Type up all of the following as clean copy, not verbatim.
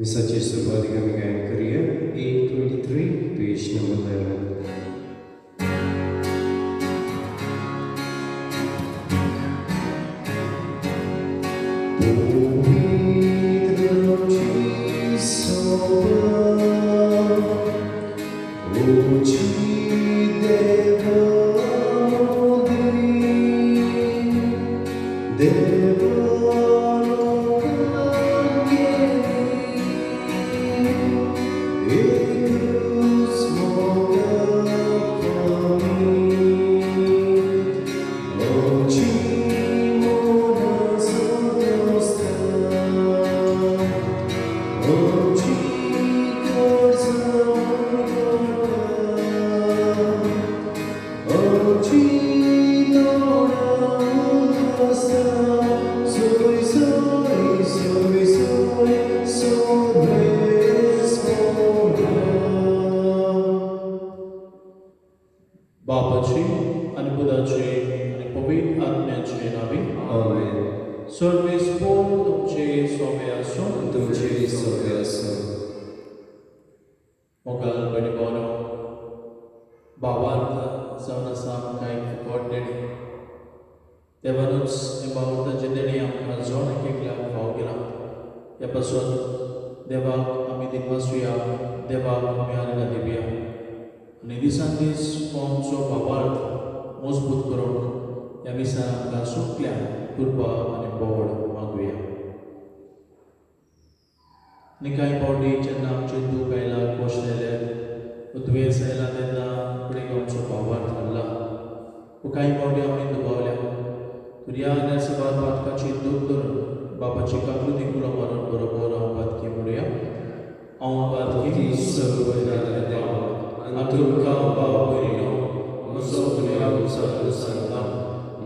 Messages about the coming and career, 823, page number 11. बापाची आणि पुताची आणि पवित्र आत्म्याचे नावे Amen. सर्वेस्पोर तुमचे सोबे आसूं तुमचे सगळे असो. मोगाल बडी बोनो बाबार्थ जावन आसा आमकां एक फुकट देणी देवानूच हे बावर्थाची देणी आमकां जोड एकल्याक फाव केला हे पासून देवाक आमी दिनवासुया देवाक आमी आर्गां दिवया आनी दिसान दीस हो आमचो बाबार्थ मजबूत करूंक ह्या दिसान आमकां सुटल्या कृपा आनी बोड मागुया आनी कांय पावटी जेन्ना आमचे दूख आयला कोशलेले दुयेंस आयला तेन्ना फुडें आमचो बाबार्थ हाडला पूण कांय पावटी आमी दुबावल्या तर ह्या नरसिंहार पातकाची दूख धरून बापाची काकुती कुलो मारून बरोबर हांव पातकी म्हणुया हांव पातकी सर्वनाथाचे देवा, आनी तुमकां बावरिनो म्हजो गुन्यांव सांगता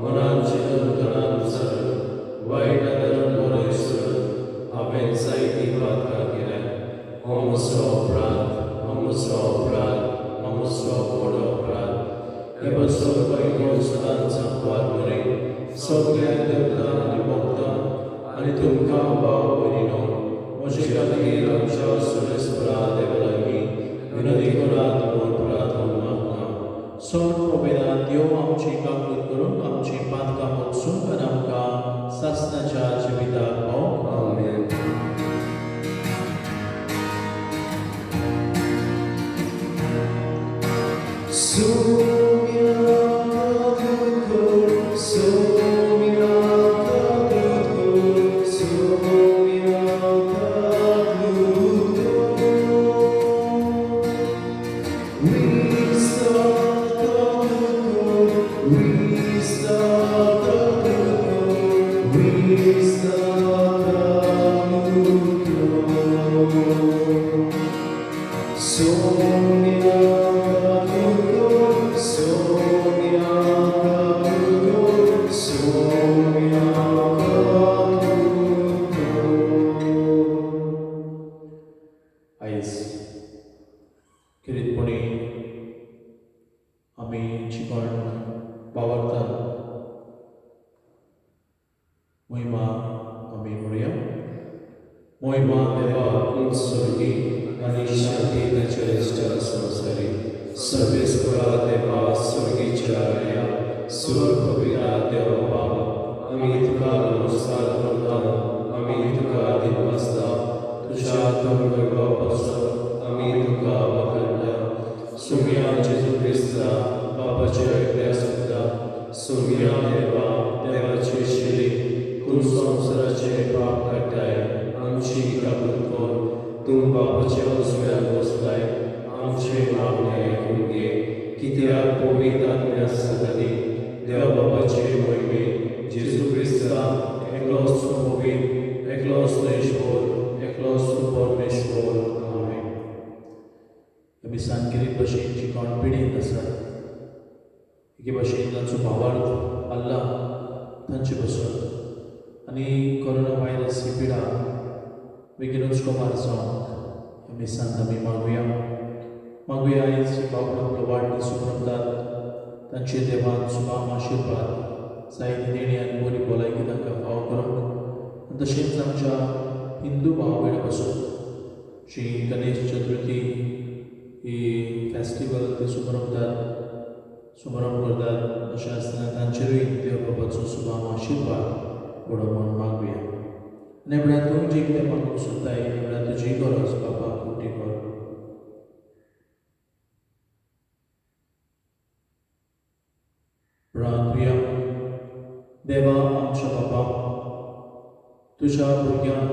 मनान चिंतून तनान विसरून वायट आदरान बरो विसरून हांवें जायती पातकां केल्यात हो म्हजो अपराध हो म्हजो अपराध हो म्हजो व्हड अपराध हे बसो पयलो सदांच सांगपार बरें सगळ्या देवतां आनी भक्तां आनी तुमकां बावरिनो म्हजे खातीर आमच्या सुरेस्परा देवा लागीं विनती करात म्हूण प्रार्थना मागता सोड प्रभेदान देव आमची काकूत करून आमची पातकां मोगसूंक आनी आमकां सासणाच्या जिविताक पावोवंक Amen. आयज कितेंपणी आमी चिकण वावरतात महिमा आमी म्हणुया महिमा देवा स्वर्गी आनी शांती ताच्या इश्टा संवसारी सर्वेस्परा देवा स्वर्गीच्या राया सुर पवित्रा देवा बाब आमी तुका नमस्कार करता आमी तुका दिनवासता तुझ्या गर्भापासून आमी तुका वखणटा सुम्या जेजू क्रिस्ता बापाचे अभ्यास करता सुम्या देवा देवाचे शिरी तूं संवसाराचे पाप काडटाय आमची काकूत कर तूं बापाच्या उजव्याक बसलाय आमचे मागणे आयकून घे कित्याक पवित्र आत्म्या सगळी देवा बापाचे महिमे जेजू क्रिस्ता एकलोच पवित्र एकलोच ईश्वर एकलोच परमेश्वर आमेन आमी सांगिल्ले भशेन जी कोण पिडीत आसात एके भशेन तांचो भावार्थ आल्ला तांचे बसून आनी कोरोना व्हायरस ही पिडा बेगीनूच कमार जावंक आमी सांत आमी मागुया आयज बाबा आपलो वाडदीस मनयतात तांचे देवान सुभाम आशिर्वाद जायती देणी आनी बरी भलायकी तांकां फाव करूंक आनी तशेंच आमच्या हिंदू भाव भयणां पासून जी गणेश चतुर्थी ही फेस्टिवल ते शुभारंभ करतात अशें आसतना तांचेरूय देव बाबाचो शुभाम आशिर्वाद बरो म्हूण मागुया. नेमण्या तूं जी कितें मागूंक सोदताय नेमण्या तुजी गरज बाबा उक्ती कर. प्रार्थया. देवा आमच्या बाबा, तुज्या भुरग्यांक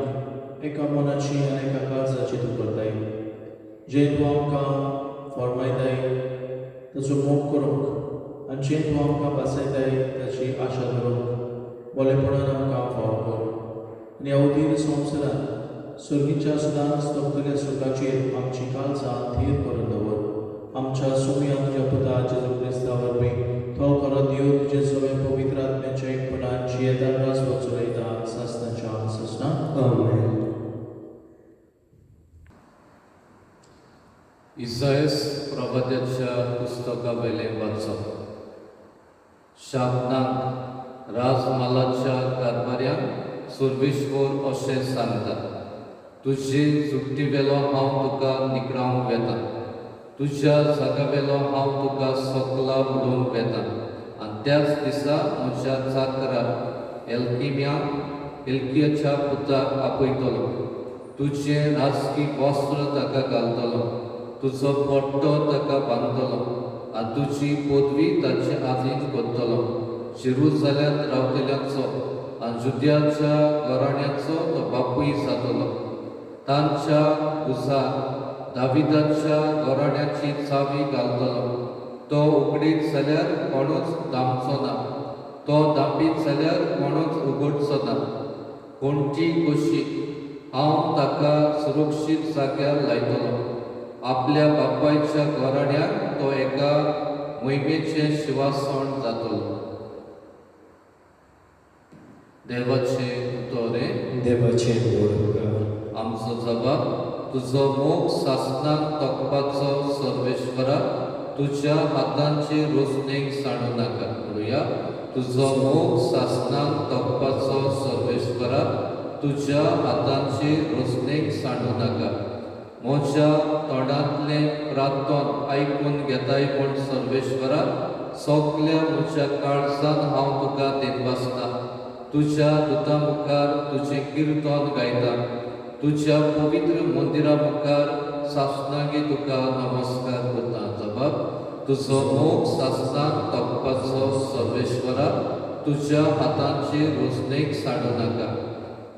एका मनाची आनी एका काळजाची तूं करताय. जें तूं आमकां फरमायताय ताचो मोग करूंक आनी जें तूं आमकां बासयताय ताची आशा धरूंक बोलेपणान आमकां फाव कर. आनी ह्या उदीर संवसारांत सर्गीच्या सदांच तपतल्या सुखाचेर आमची काळजां थीर करून दवर. आमच्या सुम्या तुज्या पुता जेजू क्रिस्ता वरवीं तो खरो देव तुजे सगळे पवित्र आत्म्याच्या एकपणान जियेदार रासपाक चलयता सासणाच्या ससना. आमेन. इसायस प्रवाद्याच्या पुस्तका वयलें वाचप. शाबनाक राजमालाच्या कारभाऱ्यांक सुरवेश्वर अशें सांगता, तुजे जुट्टी वेलो हांव तुका निकळावंक वेता, तुज्या जागा वेलो हांव तुका सोकला उडोवंक वेता. आनी त्याच दिसा म्हज्या चाकराक एल्कियाच्या पुताक आपयतलो, तुजें राजकी वस्त्र ताका घालतलो, तुजो पट्टो ताका बांदतलो आनी तुजी पदवी ताचे आदीन करतलो. जेरुसलेमांत रावतल्यांचो आनी जुद्याच्या घराण्यांचो तो बापूय जातलो. तांच्या उजार दाविदाच्या घराण्याची चावी घालतलो. तो उगडीत जाल्यार कोणूच दामचो ना, तो दांबीत जाल्यार कोणूच उगडचो ना. कोणची कशी हांव ताका सुरक्षीत जाग्यार लायतलो. आपल्या बापायच्या घराण्याक तो एका मोहिमेचें शिवासण जातलो. देवाचें उतोरें. देवाचें बोर. आमचो जबाब. तुजो मोग सासणाक तोखपाचो सर्वेश्वरा, तुज्या हातांचे रोजणेक सांडू नाका. म्हणुया, तुजो मोग सासणाक तोखपाचो सर्वेश्वरा, तुज्या हातांचे रोजणेक सांडू नाका. म्हज्या तोंडांतलें प्रार्थन आयकून घेताय म्हूण सर्वेश्वरा, सगल्या म्हज्या काळजान हांव तुका देनवासता. तुज्या दुता मुखार तुजें किर्तन गायता. तुज्या पवित्र मंदिरा मुखार सासणागे तुका नमस्कार करता. जबाब. तुजो मोग सासणाक तोखपाचो सर्वेश्वरा, तुज्या हातांचे रोजणेक सांडू नाका.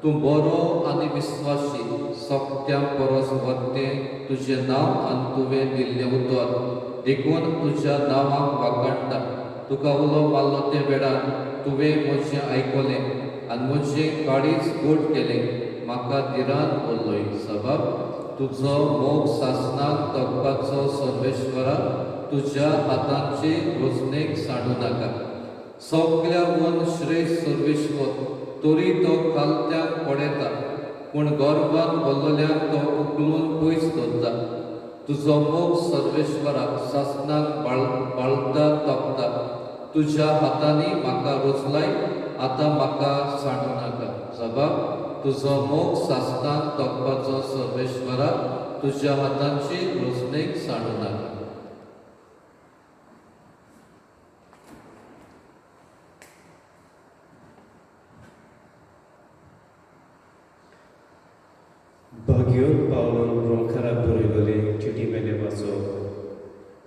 तूं बरो आनी विस्वासी, सोंपत्या परस वर्तें तुजें नांव आनी तुवें दिल्लें उतर देखून तुज्या नांवाक वाकणटा. तुका उलो मारलो ते वेळार तुवें म्हजें आयकलें आनी म्हजें काळीज गोड केलें. म्हाका धिरान उरलोय. सबाब. तुजो मोग सासणाक तोखपाचो सर्वेश्वरा, तुज्या हातांचे रोजणेक सांडू नाका. सगल्या वन श्रेश्ठ सर्वेश्वर, तरी तो कालत्यांक पडयता, पूण गर्वान भरलेल्यांक तो उखलून पयस दवरता. तुजो मोग सर्वेश्वरा सासणाक बाळगता तोखता. तुज्या हातांनी म्हाका रोजलाय, आतां म्हाका सांडू नाका. जबाब. तुजो मोग सासणाक तोखपाचो सर्वेश्वरा, तुज्या हातांची रोजणेक सांडू नाका. भाग्योन पावलोन रोंकाराक बरयलोले चिटी मेले वाचो.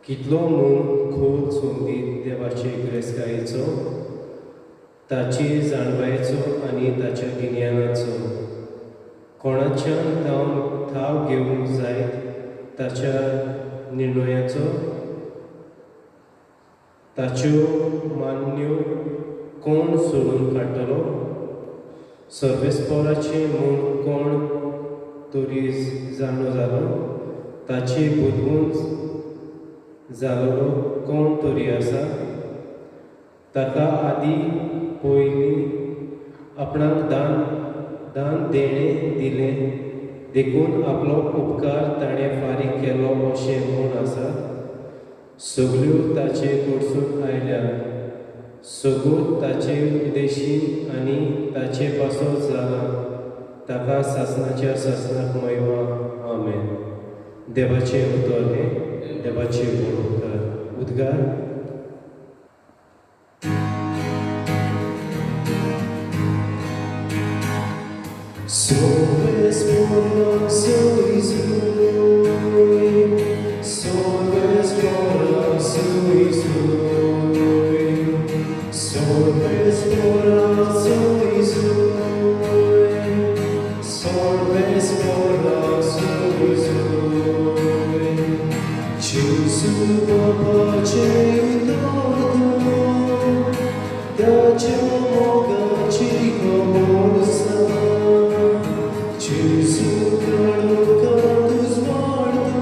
कितलो मून खोल सोंदीत देवाचे गिरेस्कायेचो, ताची जाणवायेचो आनी ताच्या गिन्यानाचो. कोणाच्यान जावन थाव घेवंक जाय ताच्या निर्णयाचो, ताच्यो मान्यो कोण सोडून काडटलो. सर्वेस्पराचें मूळ कोण तरी जाणो जालो, ताची बुदवून जालोलो कोण तरी आसा. ताका आदी पयलीं आपणाक दान देणें दिलें देखून आपलो उपकार ताणें फारीक केलो अशें म्हूण आसा. सगल्यो ताचे कडसून आयल्या, सगूत ताचे उदेशी आनी ताचे पासो जाला. ताका सासणाच्या सासणाक महिमा. आमेन. देवाचे उतरणे देवाचे बोलकार उद्गार Sois por sois sois por sois sois por sois sois por sois Jesus Papa Cheudo da Jehovah Chico Bolsa Jesus Cantos Morto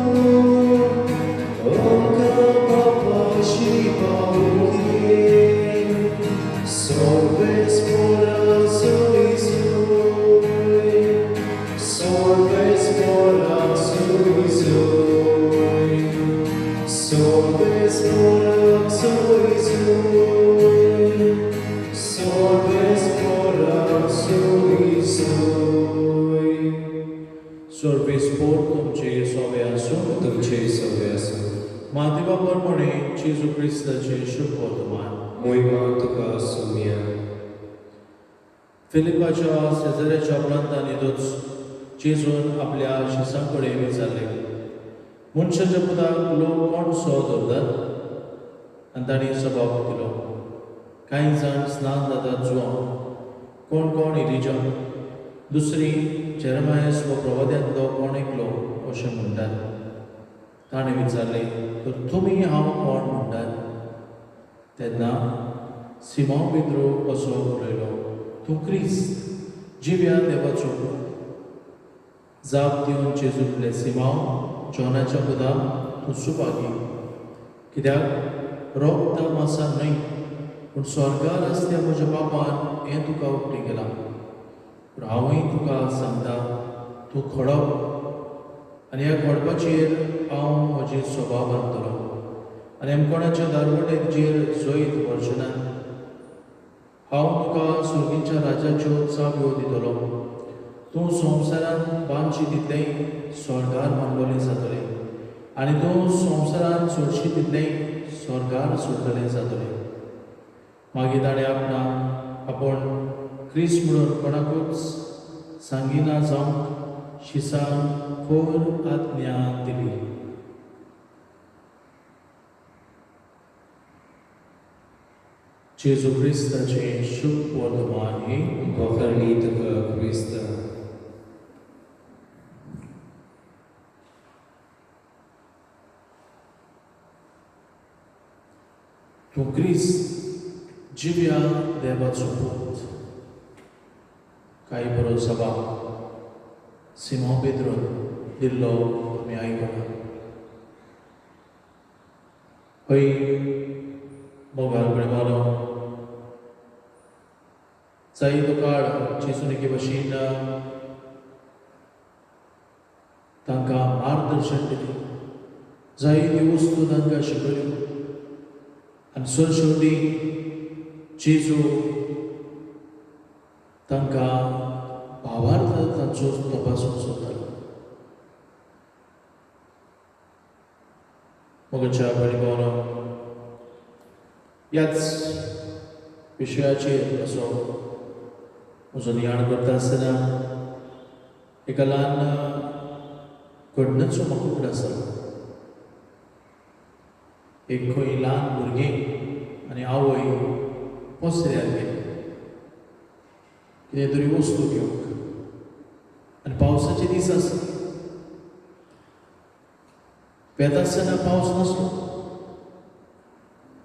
Onca Papa Shiva Solves por sois Solves por sois Solves por sois Solves por sois सर्वेस्पोर तुमचे सोवे आसूं तुमचे सगळे आसूं मातेवा परमणे जेजू क्रिस्ताचे शुभ वर्तमान मोहिमा तुका सुमिया फिलिपाच्या शेजाऱ्याच्या प्रांतांत येतूच जेजून आपल्या शिसां कडेन विचारले मनशाच्या पदाक लोक कोण सो धरतात आनी तांणी जबाब दिलो कांय जाण स्नान जातात जुवां कोण कोण इलिजा दुसरी जेरमायस व प्रवाद्यांतलो कोण एकलो अशें म्हणटात ताणें विचारलें तर तुमी हांव कोण म्हणटात तेन्ना सिमोन पेद्रो असो उलयलो तूं क्रिस्त जिव्या देवाचो जाप दिवन जेजू म्हणलें सिमोन जॉनाच्या पदा तूं सुपागी कित्याक रोग मासा न्हय पूण स्वर्गार आसल्या म्हज्या बापान हें तुका उक्ती केलां पूण हांवूय तुका सांगता तूं खडप आनी ह्या खडपाचेर हांव म्हजी सभा बांदतलो आनी अमकोणाच्या दारवटेचेर जैत वर्जना हांव तुका सुर्गीच्या राजाच्यो चाव्यो दितलो तूं संवसारांत बांदची तितलेंय स्वर्गार बांदलोलें जातलें आनी तूं संवसारांत सोडशी तितलेंय स्वर्गार सोडलेलें जातलें मागीर ताणें आपूण क्रिस्त म्हणून कोणाकूच सांगिना जावंक शिसांक खोल आज्ञा दिली जेजू क्रिस्ताचे शुभ वर्तमान हे भोकरणी तुका क्रिस्त तूं क्रिस्त जिव्या देवाचो पूत काही बरो सभा सिमोन पेद्रोन दिल्लो आमी आयकला हय मोगाल प्रेमालो जायतो काळ जेजून एके भाशेन तांकां मार्गदर्शन दिलें जायत्यो वस्तू तांकां शिकयल्यो आनी सरशेवटी जेजू तांकां भावार्थ तांचो तपासूंक सोदतालो मोगाच्या परिवारान ह्याच विशयाचेर असो म्हजो नियाळ करता आसतना एका ल्हान घडणेचो म्हाका उगड आसा एक खंय ल्हान भुरगें आनी आवय पसऱ्यार गेली कितें तरी वस्तू घेवंक आनी पावसाचे दीस आसले वेता आसतना पावस नासलो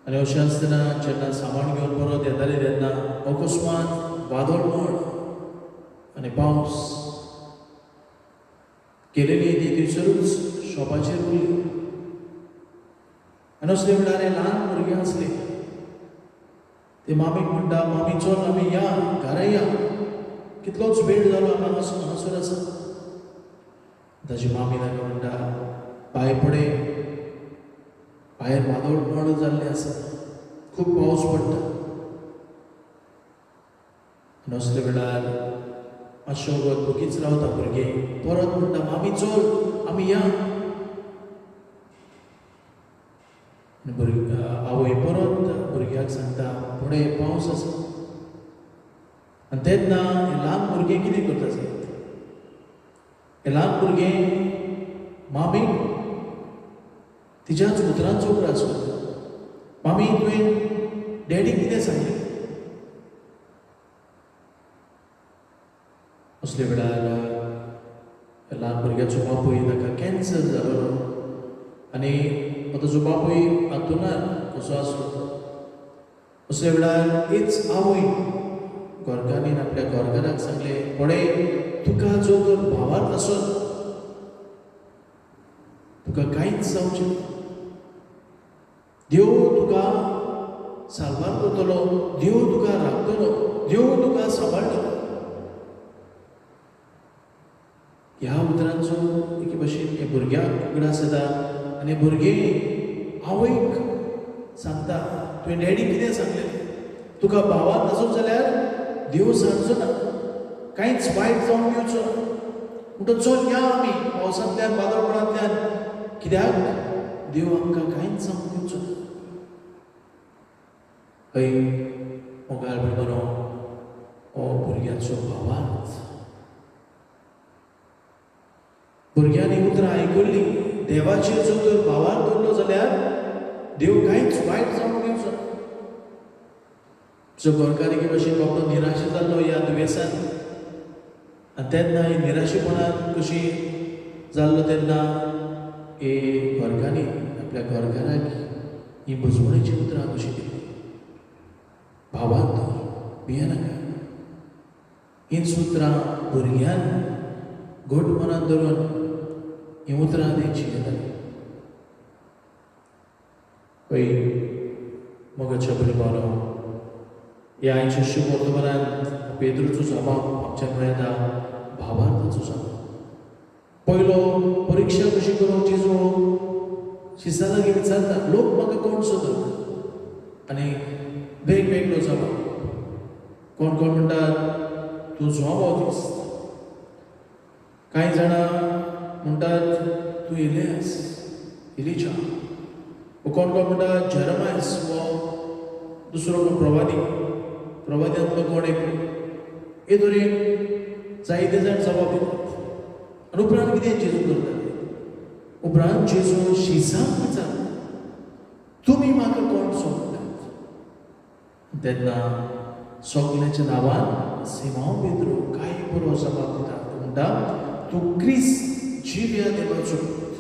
आनी अशें आसतना जेन्ना सामान घेवन परत येताले तेन्ना अकस्मात वादळ मोड आनी पावस केलेली ती थंयसरूच शॉपाचेर उरली आनी असले वेळार ल्हान भुरगें आसले ते मामीक म्हणटा मामी चल आमी या घरा या कितलोच वेळ जालो आमी हांगासर आसा ताची मामी ताका म्हणटा पांय पडे भायर वादळ मोड जाल्लें आसा खूब पावस पडटा आनी असले वेळार मातशें वगत बगीच रावता भुरगें परत म्हणटा मामी चल आमी या पावस आसा आनी तेन्ना हें ल्हान भुरगें कितें करता जायत हें ल्हान भुरगें मामीक तिच्याच उतरांचो उगडास करता मामी तुवें डॅडी कितें सांगलें असले वेळार ल्हान भुरग्याचो बापूय ताका कॅन्सर जालो आनी ताजो बापूय हातूंत कसो आसलो असल्या वेळार एक आवय घरकान्नीन आपल्या घरकाराक सांगलें पळय तुका जो तर भावार्थ आसत तुका कांयच जावचें ना देव तुका साल्वार करतलो देव तुका राखतलो देव तुका सांबाळटलो ह्या उतरांचो एके भशेन हे भुरग्याक उगडास येता आनी भुरगें आवयक सांगता तुवें डॅडी कितें सांगलें तुका भावार्थ आसत जाल्यार देव सांडचो ना कांयच वायट जावंक दिवचो ना म्हणटो चल या आमी पावसांतल्यान बादळपणांतल्यान कित्याक देव आमकां कांयच जावंक दिवचो ना हय मोगाळ बरो हो भुरग्याचो भावार्थ भुरग्यांनी उतरां आयकल्ली देवाचेर जो तर भावार्थ दवरलो जाल्यार देव कांयच वायट जावंक दिवचो ना जो गोंयकार एके भशेन बाबा निराशे जाल्लो ह्या दुयेंसान आनी तेन्ना ही निराशेपणान कशी जाल्लो तेन्ना हे घरकान्नी आपल्या घरकाराक ही बुजवणेची उतरां कशी दिली भावार्थ दवर भियेनाका हीच उतरां भुरग्यान घट मनांत धरून ही उतरां तेंची येताली पळय मोगाच्या परिवारो ह्या आयच्या शुभ वर्तमानांत पेद्रूचो सभाव आमच्या कडेन येता भावार्थाचो सभाव पयलो परीक्षा कशी करून जेजू शिस्सा लागीं विचारता लोक म्हाका कोण सोदता आनी वेगवेगळो सभाव कोण कोण म्हणटात तूं झोंबो दीस कांय जाणां म्हणटात तूं इलियास इलिजा कोण कोण म्हणटात जेरमायस वो दुसरो कोण प्रवाद्यांतलो कोण एक हे तरेन जायते जाण जबाब दितात आनी उपरांत कितें जेजू करता उपरांत जेजू शिसांक विचारता तुमी म्हाका कोण सोदतात तेन्ना सगल्याच्या नांवान सिमोन पेद्रू काय बरो जबाब दिता तो म्हणटा तूं क्रिस्त जिव्या देवाचो पूत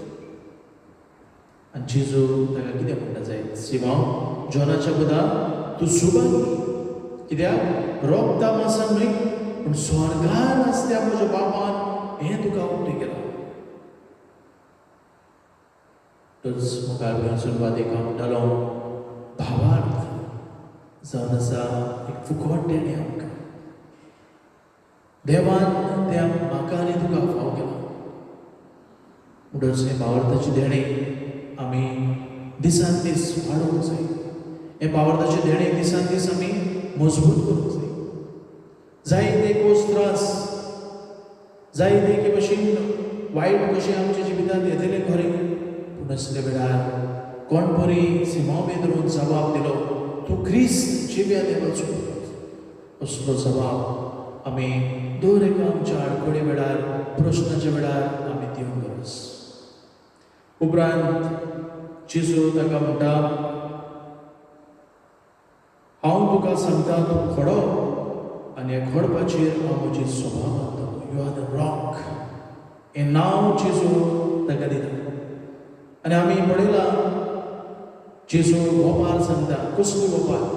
आनी जेजू ताका कितें म्हणटा जायत सिमोन जॉनाच्या पुता तूं सुभागी कित्याक रोगता मासान न्हय पूण स्वर्गार आसल्या म्हज्या बापान हें तुका उक्ती केलां तोच मुखार घेवन सुरवात एक म्हणटालो भावार्थ जावन आसा एक फुकट देणे आमकां देवान त्या म्हाका आनी तुका फाव केला म्हणटच हे भावार्थाची देणे आमी दिसान दीस वाडोवंक जाय हे भावार्थाचे देणे दिसान दीस आमी मजबूत करूंक जाय जायते कोस त्रास जायते एके भशेन वायट कशें आमच्या जिवितांत येतले खरें पूण असले वेळार कोण परी सिमोन पेद्रून जबाब दिलो तूं क्रिस्त जिव्या देवाचो पूत असलो जबाब आमी दर एका आमच्या आडखळे वेळार प्रश्नाच्या वेळार आमी दिवंक गरज उपरांत जेजू ताका म्हणटा हांव तुका सांगता तूं खडो आनी ह्या खडपाचेर हांव म्हजी सभा बांदतलो यू आर द रॉक हें नांव जेजू ताका दिता आनी आमी पळयलां जेजू गोपाल सांगता कसली गोपाल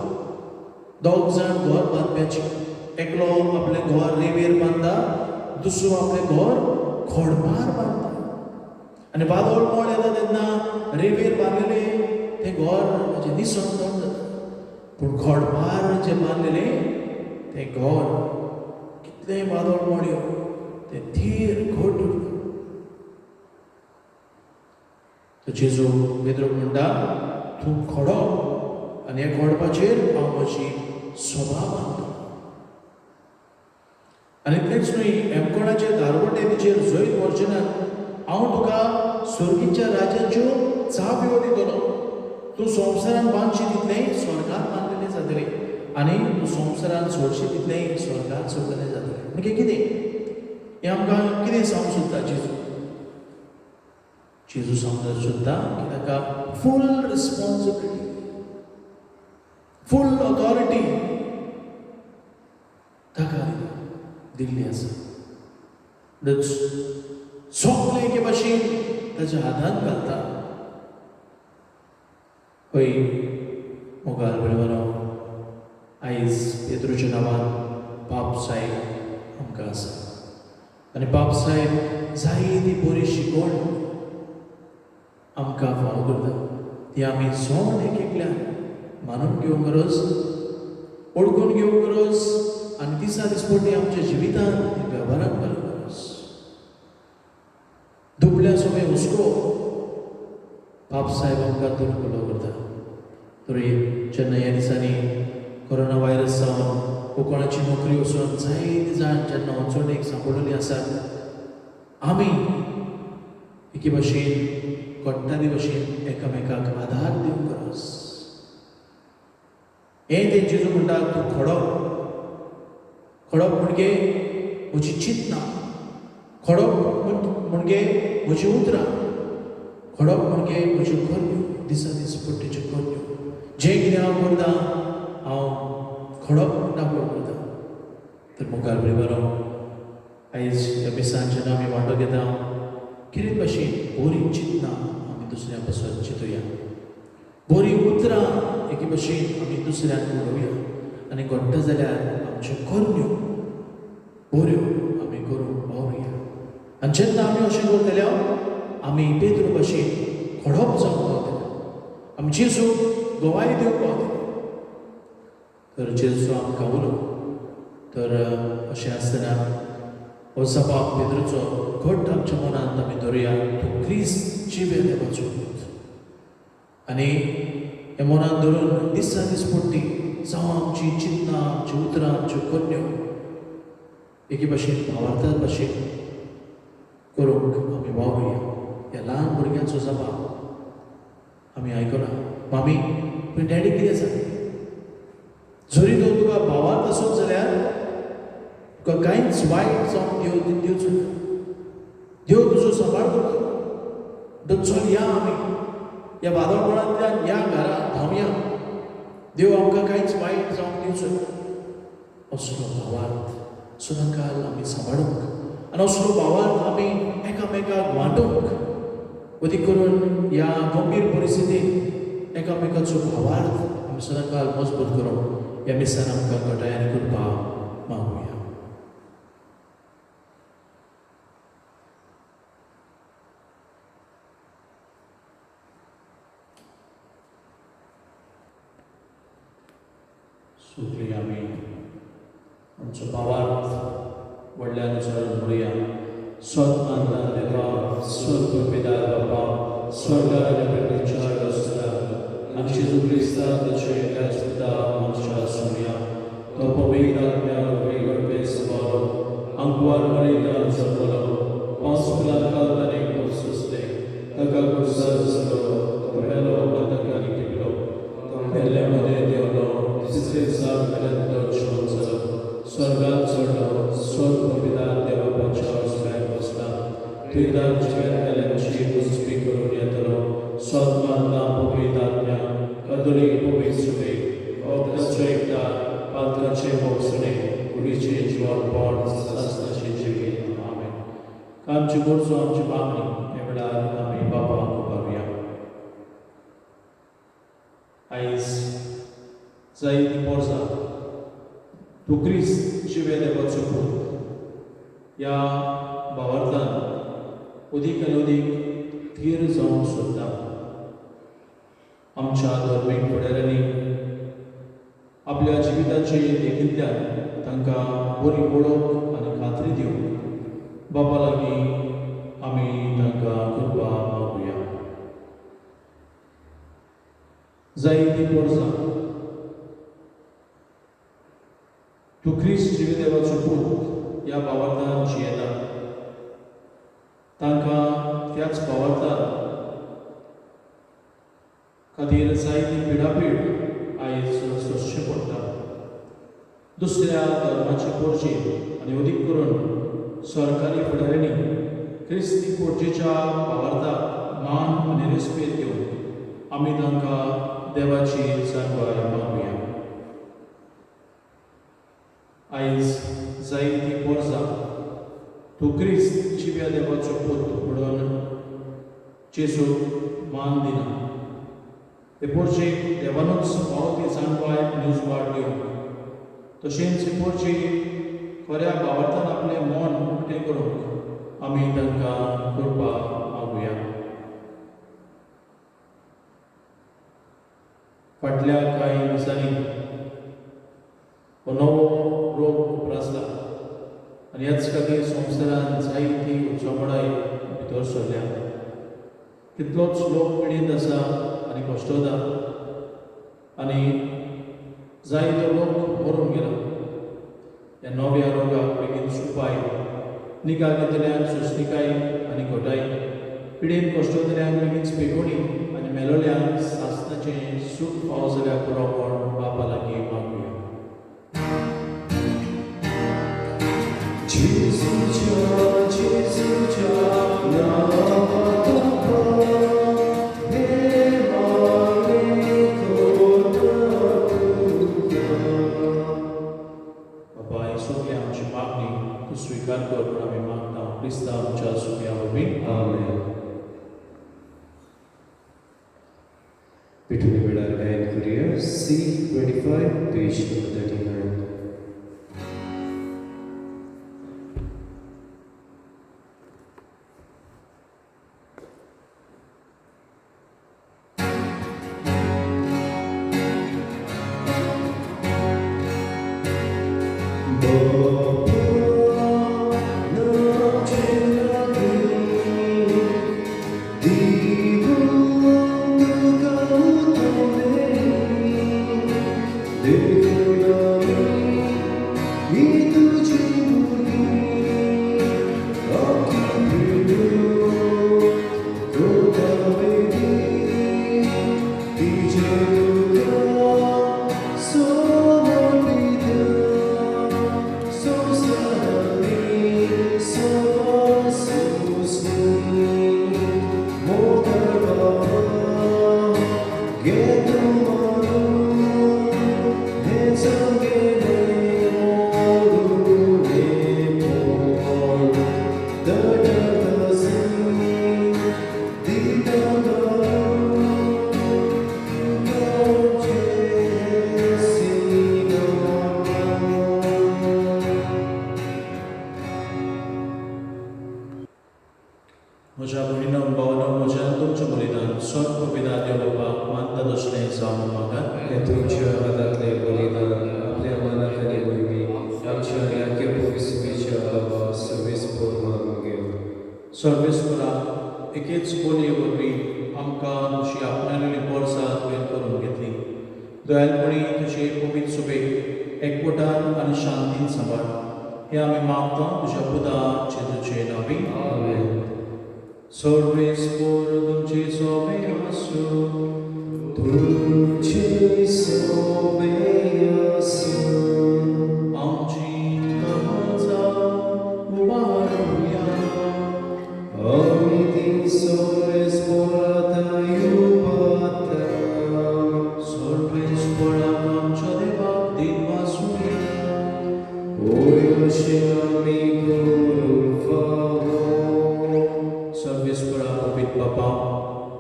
दोग जाण घर बांदप्याची एकलो आपलें घर रेंवेर बांदता दुसरो आपलें घर खडपार बांदता आनी वादळ मोड येता तेन्ना रेंवेर बांदलेलें तें घर म्हणजे निसण जाता पूण खडपार जें बांदलेलें तें घर कितलेंय वादळ मोड येवं तें थीर घट उरता तो जेजू पेद्रूक म्हणटा तूं खडो आनी ह्या खडपाचेर हांव म्हजी सभा बांदतलो आनी इतलेंच न्हय हेमकोणाचे दारवटेचेर जैत वर्जनान हांव तुका स्वर्गीच्या राज्याच्यो चाव्यो दितलो तूं संवसारान बांदशी तितलें स्वर्गांत बांदलेलें जातलें आनी तूं संवसारान सोडशी तितलें स्वर्गांत सोडलें जातलें. म्हणजे कितें हें आमकां कितें सांगूंक सोदता जेजू सांगूंक सोदता की ताका फूल रिस्पॉन्सिबिलिटी, फूल ऑथॉरिटी ताका दिल्ली आसा. सगळें एके भाशेन ताच्या हातांत घालता. पळय मोगाल बळवनो, आयज पेद्रूच्या नांवान बाब साहेब आमकां आसा. आनी बाब साहेब जायती बरी शिकवण आमकां फावो करता. ती आमी सोन एक एकल्यान मानून घेवंक गरज, ओळखून घेवंक गरज आनी दिसा दिसपट्टी आमच्या जिवितांत वेव्हारांत घालूंक गरज. दुबळ्या सोबे हुस्को बाब साहेब आमकां तुडकुलो करता. तरी जेन्ना ह्या दिसांनी कोरोना व्हायरस जावन कोंकणाची नोकरी वचून जायती जाण जेन्ना वचोणेक सांपडलेली आसात, आमी एके भाशेन कोट्टादी भाशेन एकामेकाक आधार दिवंक गरज. हें ते जेजू म्हणटा तूं खडप. खडप म्हणजे म्हजी चिंतना, खडप म्हणजे म्हजी उतरां, खडप म्हणजे म्हज्यो करण्यो, दिसा दीस पट्टीच्यो करण्यो. जें कितें हांव करता हांव खडप दाखोवन करता. तर मुखार बरो आयज ह्या मिसांत जेन्ना आमी वांटो घेता, कितें भाशेन बरी चिंतना आमी दुसऱ्या पासून चिंतुया, बरी उतरां एके भाशेन आमी दुसऱ्याक उलोवया. आनी घडटा जाल्यार आमच्यो करण्यो बऱ्यो आमी करूंक वावरुया. आनी जेन्ना आमी अशें करतले आमी पेद्रू भाशेन खडप जावंक पावतले, आमी जेजूक गवाय दिवंक पावतले. तर जेजू आमकां उलो. तर अशें आसतना हो सपाप पेद्रूचो घट आमच्या मनांत आमी धरुया. तूं क्रिस्त जिवे देवाचो पूत. आनी हे मनांत धरून दिसा दीस पट्टी जावं आमची चिंतना, आमची उतरां, आमच्यो करण्यो एके भाशेन भावार्थात भाशेन करूंक आमी वावरुया. ह्या ल्हान भुरग्यांचो सपाप आमी आयकना. मामी तुवें डॅडी कितें सांगलें? जरी तो तुका भावार्थ आसूंक जाल्यार तुका कांयच वायट जावंक दिवचो ना. देव तुजो सांबाळ करतलो. तर चल या आमी ह्या वादळपणांतल्यान ह्या घरांत धांवया. देव आमकां कांयच वायट जावंक दिवचो ना. असलो भावार्थ सदांकाल आमी सांबाळूंक आनी असलो भावार्थ आमी एकामेकाक वांटूंक, अदीक करून ह्या गंभीर परिस्थितींत एकामेकाचो भावार्थ आमी सदांकाल मजबूत करूंक ह्या मिसान आमकां घटायान कृपा मागुया. सुखली आमी आमचो भावार्थ व्हडल्या अनुसरण म्हणुया. सन्मान देवा, स्वर्ग पिता बापा, स्वर्गार विचार आसता आनी जेजू क्रिस्ताचे आसता मनशा सुनिया. तो पवित्र आत्म्या वेगळे सवारो अंकवार मरिदा जपलो हॉस्पिटल कालने पोसते ताका कुर्सार सलो पहलो बंदकानी केलो तो पहले मध्ये देवलो तिसरे साल मेलतो छोन सलो स्वर्गात चढलो. स्वर्ग पवित्र देवा पंचावर स्मॅक बसला. पिता जिवेंतल्यांची पुष्टी करून येतलो. सन्मान पवित्र आत्म्या कदोलिक पवित्र ओगदाचे एकदा पात्राचे मोसणे कुडीचे जीवन पॉड सासनाचे जिवीत. आमेन. आमची गरजो आमची मागणी हे वेळार आमी बापाक उबारुया. आयज जायतीं वर्सां तूं क्रिस्त जिवे देवाचो पूत ह्या भावार्थान अदीक आनी अदीक थीर जावंक सोदता. आमच्या धर्मीक फुडाऱ्यांनी आपल्या जिविताचे देखींतल्यान तांकां बरी वळख आनी खात्री दिवंक बापा लागीं आमी तांकां कृपा मागुया. जायतीं वर्सां तूं क्रिस्त जिवे देवाचो पूत ह्या भावार्थान जियेता. तांकां त्याच भावार्थान खातीर जायती पिडापीड आयज सोंसचें पडटा. दुसऱ्या धर्माची पोरची आनी अदीक करून सरकारी फुडाऱ्यांनी क्रिस्ती पोरचेच्या वावरताक मान आनी रेस्पेद दिवन आमी तांकां देवाची जाणवाय मागुया. आयज जायतीं वर्सां तूं क्रिस्त जिव्या देवाचो पूत म्हणून जेजूक मान दिना. ते पोरचेक देवानूच फावो ती जाणवाय आनी उजवाड दिवंक. तशेंच ही पोरची खऱ्या भावार्थान आपलें मन उक्तें करूंक आमी तांकां कृपा मागुया. फाटल्या कांय दिसांनी हो नवो रोग उप्रासला आनी ह्याच खातीर संवसारान जायती उचलपणाय भितर सरल्या. कितलोच लोक पिडीत आसा आनी कश्टोता आनी जायतो लोक मरून गेला. ह्या नव्या रोगाक बेगीन उपाय निगा घेतल्यांक सुस्तिकाय आनी घोटाय, पिडेन कश्टोतल्यांक बेगीन स्पेगोणी आनी मेलोल्यांक सासणाचें सूख फावो जाल्यार पुरो म्हूण बापा लागीं मागुया. बाबा येशूचे आमची मागणी तूं स्वीकार कर म्हूण आमी मागता. क्रिस्ता आमच्या सुख्या वरवीं आमेन. पिठूनी वेळार गायन करूया C25 पेज नंबर 39. म्हज्या भयणीनो भावनो, म्हज्यान तुमचें बलिदान सर्व पिता देवबापाक मानता तशलें जावं मागात. हे तुमच्या हातांतले बलिदान आपल्या मनात आनी वरवीं आमच्या याके पवित्रतेच्या बाबा सर्वेस्पर मागून घेव. सर्वेस्परा एकेच बोलये वरवीं आमकां तुजी आपणायलेली वर्सां तुवें करून घेतली. दयाळपणी तुजे पवित्र सुबेक एकवटान आनी शांतीन सांबाळ. हे आमी मागता तुज्या पुता जेजूचे नांवी. आमेन. सर्वेस्पर तुमचे सोबे आसूं. तुमचे सोबे आसूं. आमची तोंडां उबारूया. आमी तीं सर्वेस्परांत येवपाता. सर्वेस्पराक आमच्या देवाक दिन वासुया. ओय अशें आमी करूंक फावो. सर्वेस्परा पवित्र बापा,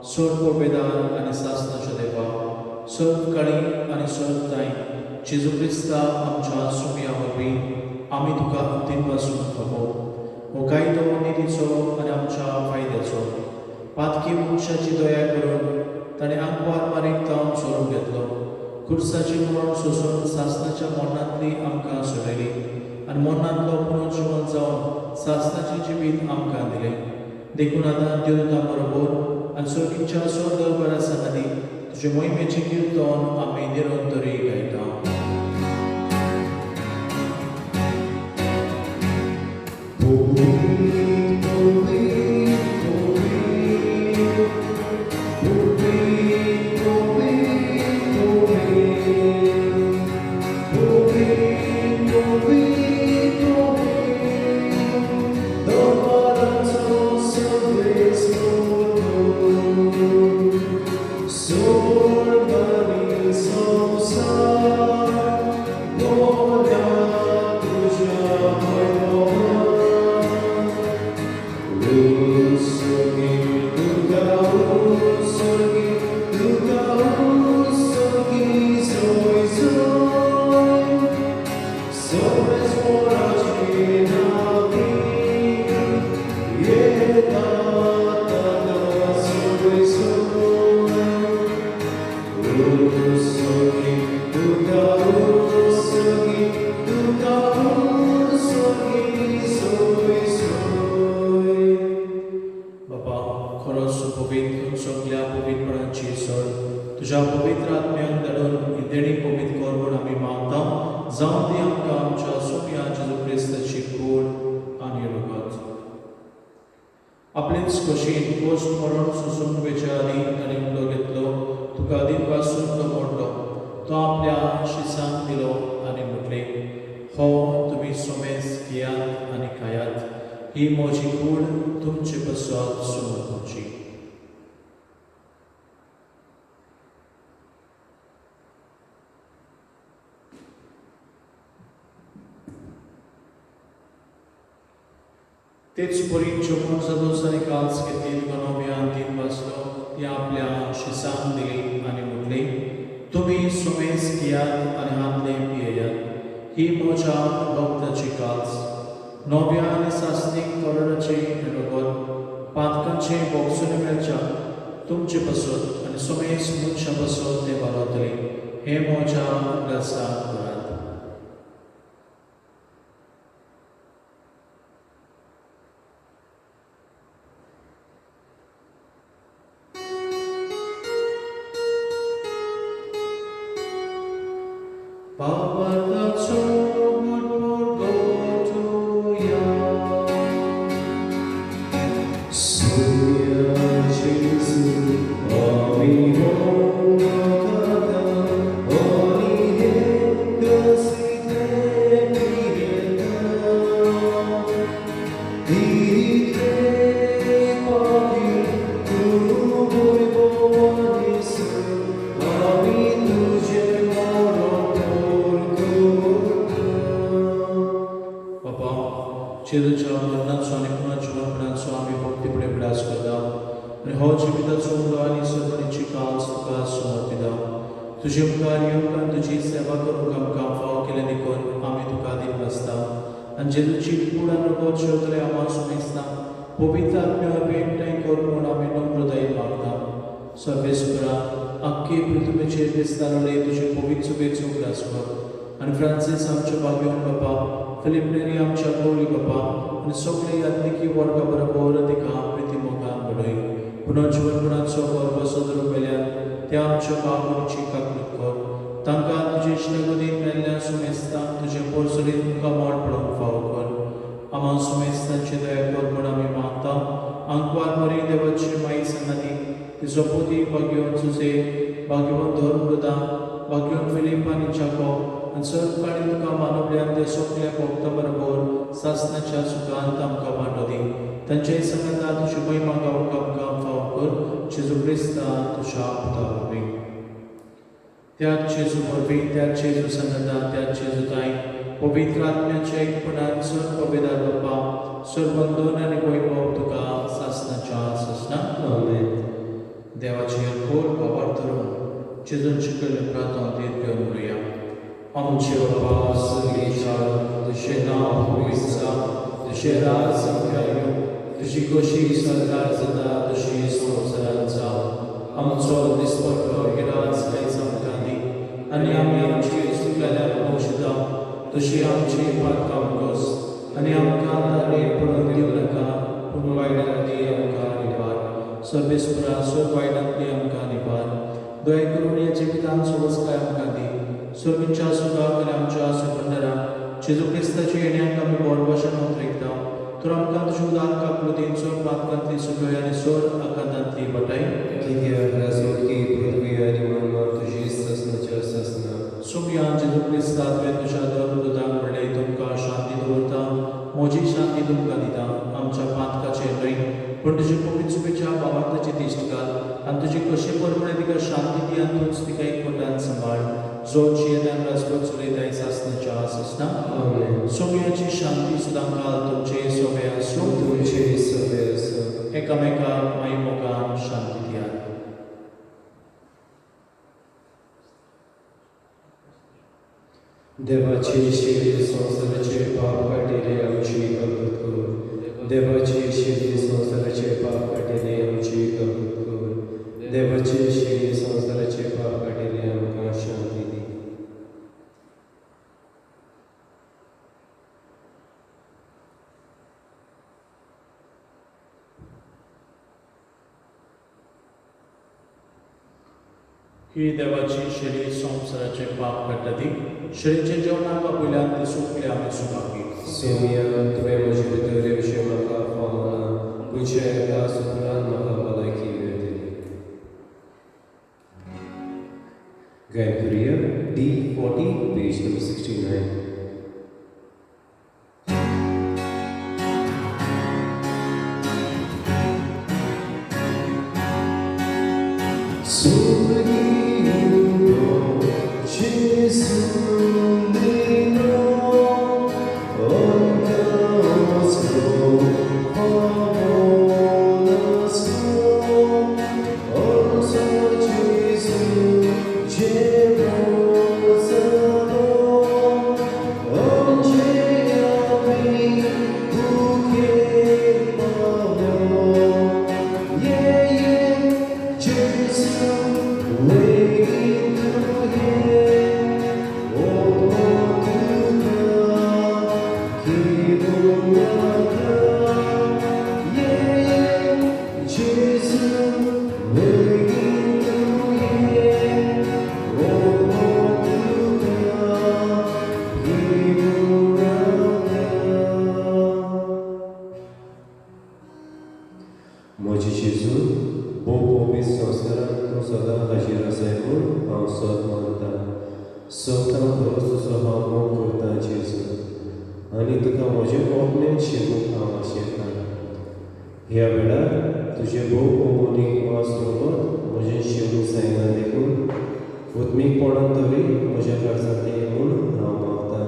सर्व वेदान आनी सासणाच्या देवा, सर्व काळी आनी सर्व ताई जेजू क्रिस्ता आमच्या सुमया वरवीं आमी तुका दिन पासून फावो. हो कायदो निधीचो आनी आमच्या फायद्याचो पातकी मनशाची दया करून ताणें आंकवार मारीक तावन सोडून घेतलो. खुर्साची मरण सोसून सासणाच्या मरणांतली आमकां सोडयली आनी मरणांतलो पुनर्जीवन जावन सासणाची जिवीत आमकां दिलें. देखून आतां देवता बरोबर आनी सर्गीच्या स्वर्गभरा सांगाती तुजे मोहिमेची कीर्तन आमी निरंतरी गायता. Holy, बापा खरोच पवित्र सगळ्या पवित्रपणाची सोड तुझ्या पवित्र आत्म्याक धाडून ही देणी पवित्र कर म्हूण आमी मागता जावं ती आमकां आमच्या सोम्या जेजू क्रिस्ताची कूड आनी रगत आपलेच कशीन पोस्ट मरण सोसून वेच्या आदी ताणें उलो घेतलो तुका आदी पासून तो मोडलो तो आपल्या शिसांक दिलो आनी म्हटले हो तुमी सोमेस घेयात आनी खायात ही म्हजी कूड तुमचे पसत समर्पणची तेच परी चोपण सदोस आनी काल्स घेतली गणोव्यान तीन वाजलो ती आपल्या शिसांक दिली आनी म्हटली तुमी सोमेस घेयात आनी हातले पियेयात ही म्हज्या भक्ताची काल्स नव्या आनी सासणीक करोडाचे रगत पातकांचे बोगसून मेळच्या तुमचे पसत आनी सोमेस मनशा पसत ते बाळगतले हे म्हज्या उल्हासाक करात चेदूच्या मरणाचो आनी पुन्हा जिवनपणाचो आमी भक्ती फुडें विलास करता आनी हो जिविताचो उलो आनी सगळीची काल्स तुका समर्पिता तुजे मुखार येवंक आनी तुजी सेवा करूंक आमकां फाव केले देखून आमी तुका दीत आसता आनी जेदूची कूड आनी रगत शेवतले आम्हा सुमेस्ता पवित्र आत्म्यावर एकठांय कर म्हूण आमी नम्रताय मागता सर्वेस्परा आख्खे पृथ्वीचेर दिसतालोळे तुजे पवित्र सुबेचो उगडास कर आनी फ्रांसीस आमचे भाग्यवन बापा फिलिप नेरी आमच्या गौरी बापा आनी सगळे यात्रिकी वर्गा बरोबर तिका प्रिती मोगान घडय पुन्हा जीवनपणाचो गर्भ सदरूप वेल्यान त्या आमच्या बाबूची काकूट कर तांकां तुजे इश्टगतीन मेल्ल्या सुमेस्ता तुजे पोरसुरीत तुका मोड पडोवंक फाव कर आम्हा सुमेस्तांची दया कर म्हूण आमी मागता आंकवार मरी देवाची माई संगाती तिचो पोती भाग्यवन सुसे भाग्यवन धर्मृदा भाग्यवन फिलीप आनी जाको आनी सर्वकाळी तुका मानवल्यान ते सगळ्या भक्तां बरोबर सासणाच्या सुखांत आमकां वांटो दी तांचे संगता तुजी महिमा गावूंक आमकां फाव कर जेजू क्रिस्ता तुज्या पुता त्याच जेजू वरवीं त्याच जेजू संगता त्याच जेजू ताई पवित्र आत्म्याच्या एकपणान सर्व पवित्र बापा सर्वबंधन आनी वैभव तुका सासणाच्या ससना देवाचे खोल बाबार धरून जेजून शिकयल्ले प्रार्थना दीर्घ म्हणुया आमचे बाबा सगळीच्या तुझे नाव पवित्र तुझे राज संख्यायो तुझी कशी सरकार जाता तशी संवसारांत जावं आमचो दिसपट्टो गिराज आयज आमकां दी आनी आमी आमची चुकल्यार औषधां तशी आमची पातकां कोस आनी आमकां दारेर पडूंक दिवं नाका पूण वायटांतली आमकां निवार सर्वेस्परा सर वायटांतली आमकां निवार दया करून ह्या जिवितांत सुवस्काय आमकां दी सर्वींच्या सुखाक आनी आमच्या सुखंदरा जेजू क्रिस्ताच्या येण्याक आमी बरो भाशेन उतरयता तर आमकां तुज्या उदार काकलुतीन चड पातकांतली सुखय आनी चड आकांतांतली बटाय की पृथ्वी आनी मनमा तुजी ससनाच्या ससना सोम्या जेजू क्रिस्ता तुवें तुज्या धर्मदूतांक म्हणलें तुमकां शांती दवरता म्हजी शांती तुमकां दिता आमच्या पातकाचेर न्हय पूण तुजे पवित्र सुबेच्या भावार्थाची दिश्ट घाल आनी तुजी कशे परमणे तिका शांती दी आनी तूंच तिका एकवटान सांबाळ जो जियेदान राजवट चलयताय सासनाच्या ससना सोम्याची शांती सुद्दां घाल तुमचे सोबे आसूं तुमचे सगळे आसूं एकामेकाक माई मोगान शांती दियात देवाची शेती संसाराचे पाप काटिले आमची कबूल कर देवाची शेती संसाराचे पाप काटिले आमची कबूल कर देवाची शेती संसाराचे पाप काटिले आमकां शांती दी ही देवाची शेळी संवसाराचे पाप काडटा ती शेळीचे जेवणाक पयल्यान ती सुटली आमी सुखाकी सोनिया तुवें म्हजे भितर विशय म्हाका पावना तुजे एका सुत्रान म्हाका भलायकी मेळटली. Gabriel D40 page number 69. Moji Jesu, bo povis संस्कारान तूं सदां हाजीर आसाय म्हूण हांव सोद मानता. सोदतां परस तुजो हांव मोग करतां जेजू आनी तुका म्हजें ओपनें शिरूंक हांव आशेतां. ह्या वेळार तुजे भोव पवनीक वास रोबोत म्हजें शिरूंक जायना देखून उत्मीकपणान तरी म्हज्या खर्चांतली म्हूण हांव मागतां.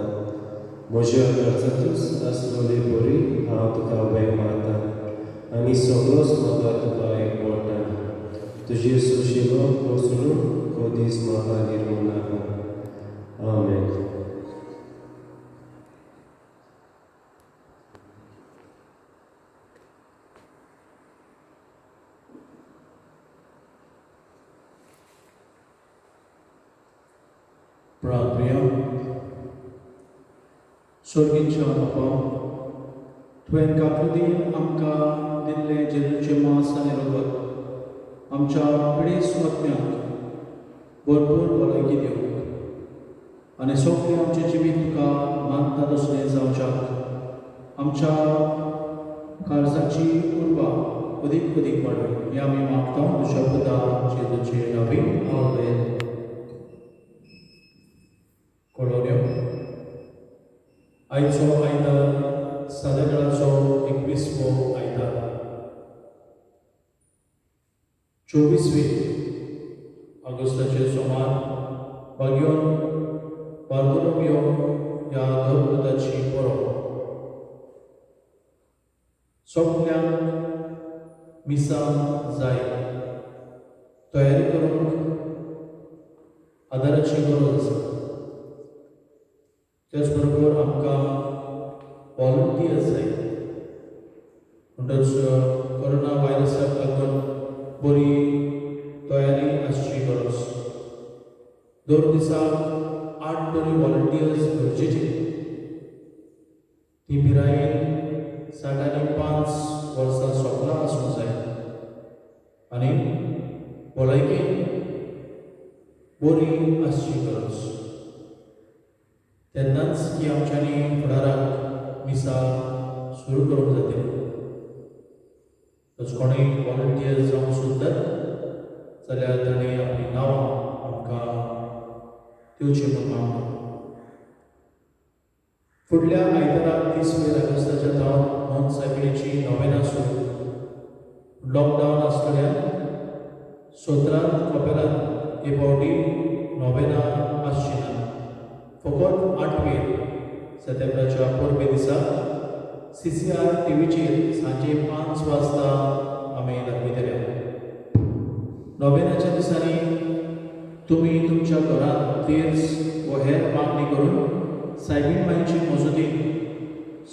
म्हज्या खर्चांतूच आसलोली बरी हांव तुका वेग मारतां आनी सगळोच म्हाका तुका एकवटा. तुजे सुशेगो कोसळून को दीस म्हाका निर्मूल नाका. आमेन. प्रार्थना स्वर्गीच्या बापा तुवें काकुदीन आमकां दिल्ले जेजूचे मांस आनी रगत आमच्या पिढी सुवात्म्यांक भरपूर भलायकी दिवंक आनी सगळें आमचें जिवीत तुका मानता तसलें जावच्याक आमच्या कर्जाची उर्बा अदीक अदीक वाडय हें आमी मागता तुज्या पुता जेजूचे नांवी आमेन. कोळोन्यो आयचो आयतार सादेकाळाचो 21वो आयतार 24 ऑगस्टाचे सोमार बागयोन बार्दोलोमियो ह्या देवपुताची परब. सगळ्यांक मिसांग जाय तयारी करूंक आदाराची गरज आसा. त्याच बरोबर आमकां वॉलंटियर्स जाय म्हणटच कोरोना व्हायरसाक लागून बरी तयारी आसची गरज. दर दिसाक 8 बरी वॉलंटियर्स गरजेची. ती पिरायेन 65 वर्सां सोंपला आसूंक जाय आनी भलायकेन बरी आसची गरज. तेन्नाच की आमच्यांनी फुडाराक मिसा सुरू करूंक जातली. कोणूय वॉलंटियर्स जावंक सोदतात जाल्यार ताणें आपलीं नांवां आमकां दिवचीं म्हूण मागता. फुडल्या आयताराक 30 ऑगस्टाच्या नोंद सायबिणीची नोवेना सुरू. लॉकडावन आसतल्यान सोत्रांत कपेलांत हे फावटी नोवेना आसची ना. फकत 8 सप्टेंबराच्या परबे दिसा CCR टीव्हीचेर सांजे 5 वाजता आमी दाखयतले. नोवेनाच्या दिसांनी तुमी तुमच्या घरांत तेर्स व हेर मागणी करून सायबीण मांयची मजतीन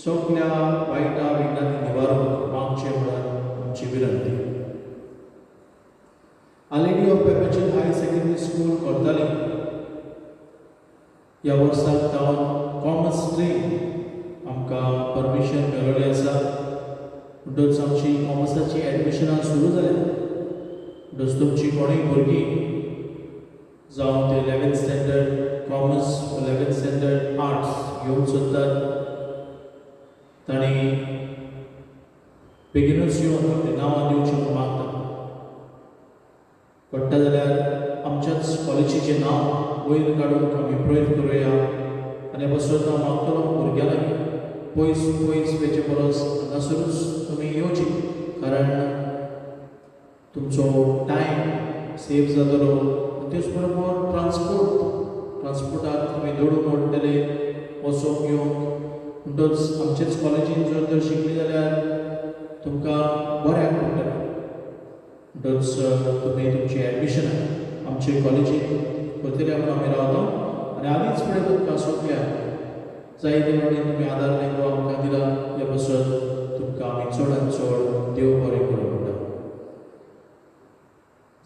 सगळ्या वायटा विघ्नांनी निवारूंक मागचें म्हणून आमची विनंती. आलेडी of पेपेचल higher secondary school Cortalim ह्या वर्साक जावन कॉमर्स स्ट्रीम आमकां परमिशन मेळ्ळें आसा. म्हणटच आमची कॉमर्साची एडमिशनां सुरू जाल्या. म्हणटच तुमची कोणूय भुरगीं जावं ते 11th standard commerce 11th standard arts घेवंक सोदतात तांणी बेगीनूच येवन आपली नांवां दिवची म्हूण मागता पडटा जाल्यार आमच्याच कॉलेजीचें नांव वयर काडूंक आमी प्रयत्न करुया आनी बसून हांव मागतलो भुरग्यां लागीं पयस पयस वेचे परस हांगासरूच तुमी येवची कारण तुमचो टायम सेव जातलो तेच बरोबर ट्रान्सपोर्टाक तुमी दडून म्हणटले वचोंक येवंक म्हणटच आमचेच कॉलेजीन जर शिकली जाल्यार तुमकां बऱ्याक पडटलें म्हणटच तुमी तुमची एडमिशन आमचे कॉलेजीन करतले म्हणून आमी रावता आनी आदींच फुडें तुमकां सोंपल्या जायते वाटेन तुमी आदार दिलो आमकां दिला हे बसत तुमकां आमी चडांत चड देव बरें करूं म्हणटा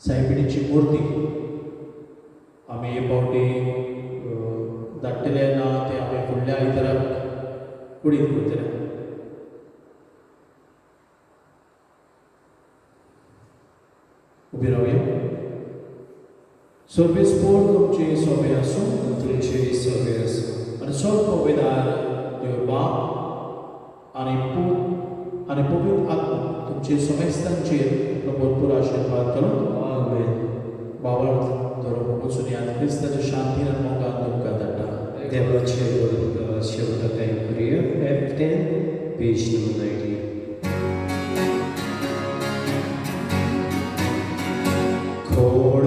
सायबिणीची मुर्ती आमी हे फावटी धाडटले ना ते आमी फुडल्या आयताराक कुडींत करतले उबी रावया सर्वीस पोर तुमची सोबे आसूं तुमचे सगळे असो आनी सगळो पवित्र देव बाप आनी पूत आनी पवित्र आत्मा तुमचे समेस्तांचेर भरपूर आशिर्वाद करून आमेन बाबा धरून वचून ह्या क्रिस्ताच्या शांतीन आनी मोगान तुमकां धाडटा देवाचे शब्द करूया F10 पेज नंबर 90 खोड